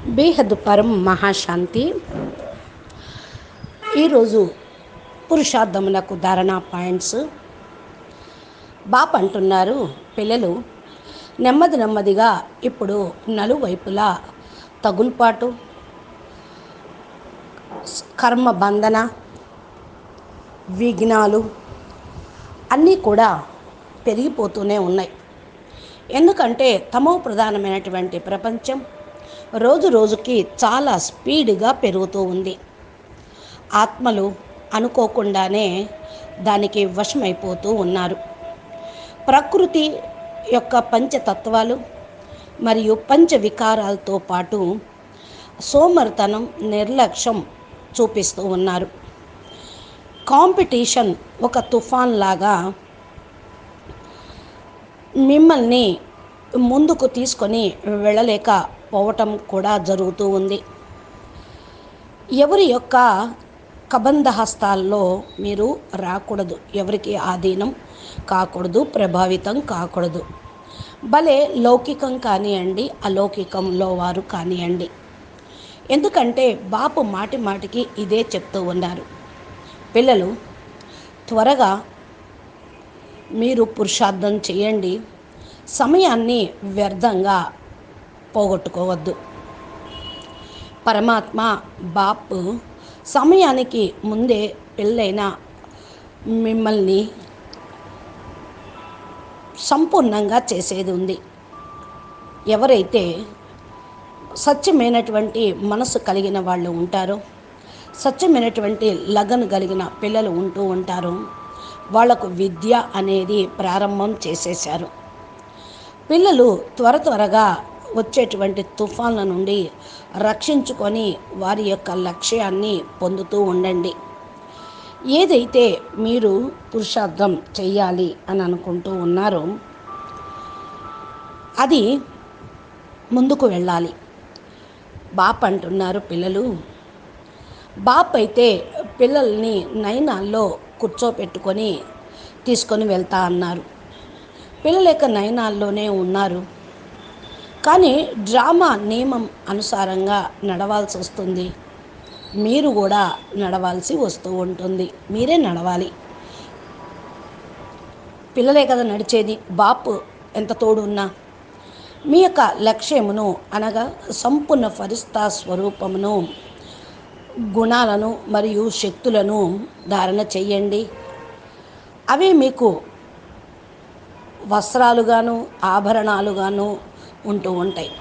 బేహద్ పరం మహాశాంతి. ఈరోజు పురుషార్థములకు ధారణా పాయింట్స్. బాప్ అంటున్నారు, పిల్లలు నెమ్మది నెమ్మదిగా ఇప్పుడు నలువైపులా తగులుపాటు, కర్మ బంధన, విఘ్నాలు అన్నీ కూడా పెరిగిపోతూనే ఉన్నాయి. ఎందుకంటే తమో ప్రధానమైనటువంటి ప్రపంచం రోజు రోజుకి చాలా స్పీడ్గా పెరుగుతూ ఉంది. ఆత్మలు అనుకోకుండానే దానికి వశమైపోతూ ఉన్నారు. ప్రకృతి యొక్క పంచతత్వాలు మరియు పంచ వికారాలతో పాటు సోమరితనం, నిర్లక్ష్యం చూపిస్తూ ఉన్నారు. కాంపిటీషన్ ఒక తుఫాన్ లాగా మిమ్మల్ని ముందుకు తీసుకొని వెళ్ళలేకపోవటం కూడా జరుగుతూ ఉంది. ఎవరి యొక్క కబంధ హస్తాల్లో మీరు రాకూడదు, ఎవరికి ఆధీనం కాకూడదు, ప్రభావితం కాకూడదు. భలే లౌకికం కానివ్వండి, అలౌకికంలో వారు కానివ్వండి. ఎందుకంటే బాపు మాటి మాటికి ఇదే చెప్తూ ఉన్నారు, పిల్లలు త్వరగా మీరు పురుషార్థం చేయండి, సమయాన్ని వ్యర్థంగా పోగొట్టుకోవద్దు. పరమాత్మ బాపు సమయానికి ముందే పెళ్ళైన మిమ్మల్ని సంపూర్ణంగా చేసేది ఉంది. ఎవరైతే సత్యమైనటువంటి మనసు కలిగిన వాళ్ళు ఉంటారో, సత్యమైనటువంటి లగన్ కలిగిన పిల్లలు ఉంటూ ఉంటారో, వాళ్లకు విద్య అనేది ప్రారంభం చేసేశారు. పిల్లలు త్వరగా వచ్చేటువంటి తుఫాన్ల నుండి రక్షించుకొని వారి యొక్క లక్ష్యాన్ని పొందుతూ ఉండండి. ఏదైతే మీరు పురుషార్థం చెయ్యాలి అని అనుకుంటూ ఉన్నారో అది ముందుకు వెళ్ళాలి. బాప్ అంటున్నారు, పిల్లలు బాప్ అయితే పిల్లల్ని నయనాల్లో కూర్చోపెట్టుకొని తీసుకొని వెళ్తా అన్నారు. పిల్లల యొక్క నయనాల్లోనే ఉన్నారు, కానీ డ్రామా నియమం అనుసారంగా నడవాల్సి వస్తుంది. మీరు కూడా నడవాల్సి వస్తూ ఉంటుంది. మీరే నడవాలి. పిల్లలే కదా నడిచేది. బాపు ఎంత తోడు ఉన్నా మీ యొక్క లక్ష్యమును అనగా సంపూర్ణ ఫరిస్తా స్వరూపమును, గుణాలను మరియు శక్తులను ధారణ చెయ్యండి. అవే మీకు వస్త్రాలుగాను ఆభరణాలుగాను ఉంటూ ఉంటాయి.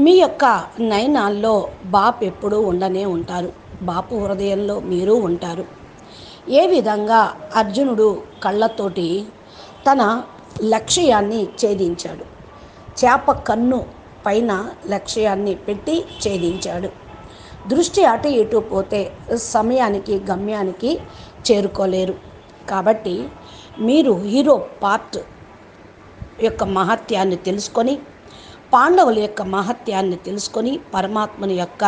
మీ యొక్క నయనాల్లో బాపు ఎప్పుడూ ఉండనే ఉంటారు. బాపు హృదయంలో మీరు ఉంటారు. ఏ విధంగా అర్జునుడు కళ్ళతోటి తన లక్ష్యాన్ని ఛేదించాడు, చేప కన్ను పైన లక్ష్యాన్ని పెట్టి ఛేదించాడు. దృష్టి అటు ఇటు పోతే సమయానికి గమ్యానికి చేరుకోలేరు. కాబట్టి మీరు హీరో పార్ట్ యొక్క మహత్యాన్ని తెలుసుకొని, పాండవుల యొక్క మహత్యాన్ని తెలుసుకొని, పరమాత్మని యొక్క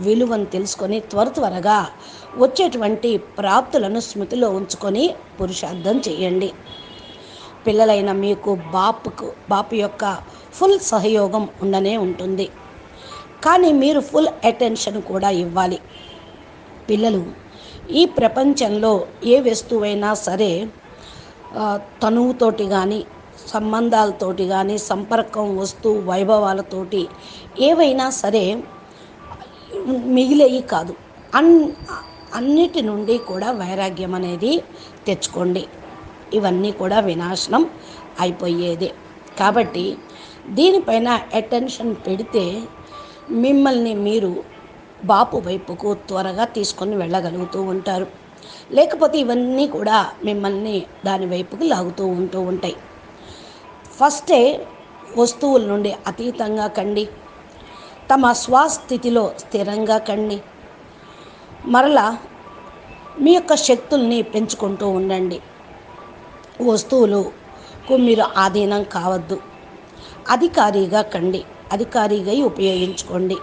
విలువను తెలుసుకొని త్వరగా వచ్చేటువంటి ప్రాప్తులను స్మృతిలో ఉంచుకొని పురుషార్థం చేయండి. పిల్లలైన మీకు బాపు యొక్క ఫుల్ సహయోగం ఉండనే ఉంటుంది. కానీ మీరు ఫుల్ అటెన్షన్ కూడా ఇవ్వాలి. పిల్లలు ఈ ప్రపంచంలో ఏ వస్తువైనా సరే తనువుతోటి కానీ, సంబంధాలతోటి కానీ, సంపర్కం, వస్తువు వైభవాలతోటి ఏవైనా సరే మిగిలేవి కాదు. అన్నిటి నుండి కూడా వైరాగ్యం అనేది తెచ్చుకోండి. ఇవన్నీ కూడా వినాశనం అయిపోయేదే. కాబట్టి దీనిపైన అటెన్షన్ పెడితే మిమ్మల్ని మీరు బాపు వైపుకు త్వరగా తీసుకొని వెళ్ళగలుగుతూ ఉంటారు. లేకపోతే ఇవన్నీ కూడా మిమ్మల్ని దాని వైపుకి లాగుతూ ఉంటాయి. ఫస్టే వస్తువుల నుండి అతీతంగా కండి, తమ స్వస్థితిలో స్థిరంగా కండి. మరలా మీ యొక్క శక్తుల్ని పెంచుకుంటూ ఉండండి. వస్తువులకు మీరు ఆధీనం కావద్దు. అధికారిగా కండి, అధికారిగా ఉపయోగించుకోండి.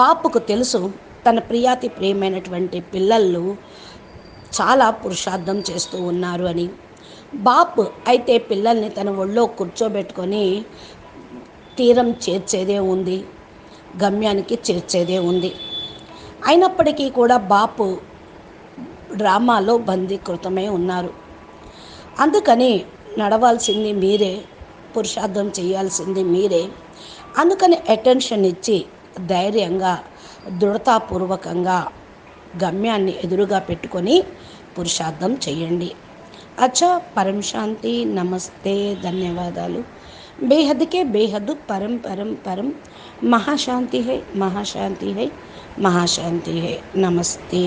బాపుకు తెలుసు తన ప్రియాతి ప్రియమైనటువంటి పిల్లలు చాలా పురుషార్థం చేస్తూ ఉన్నారు అని. బాపు అయితే పిల్లల్ని తన ఒళ్ళో కూర్చోబెట్టుకొని తీరం చేర్చేదే ఉంది, గమ్యానికి చేర్చేదే ఉంది. అయినప్పటికీ కూడా బాపు డ్రామాలో బందీకృతమై ఉన్నారు. అందుకని నడవాల్సింది మీరే, పురుషార్థం చేయాల్సింది మీరే. అందుకని అటెన్షన్ ఇచ్చి ధైర్యంగా దృఢతాపూర్వకంగా గమ్యాన్ని ఎదురుగా పెట్టుకొని పురుషార్థం చేయండి. అచ్చా, పరం శాంతి, నమస్తే, ధన్యవాదాలు. बेहद के बेहद परम परम परम महाशांति है, महाशांति है, महाशांति है. नमस्ते.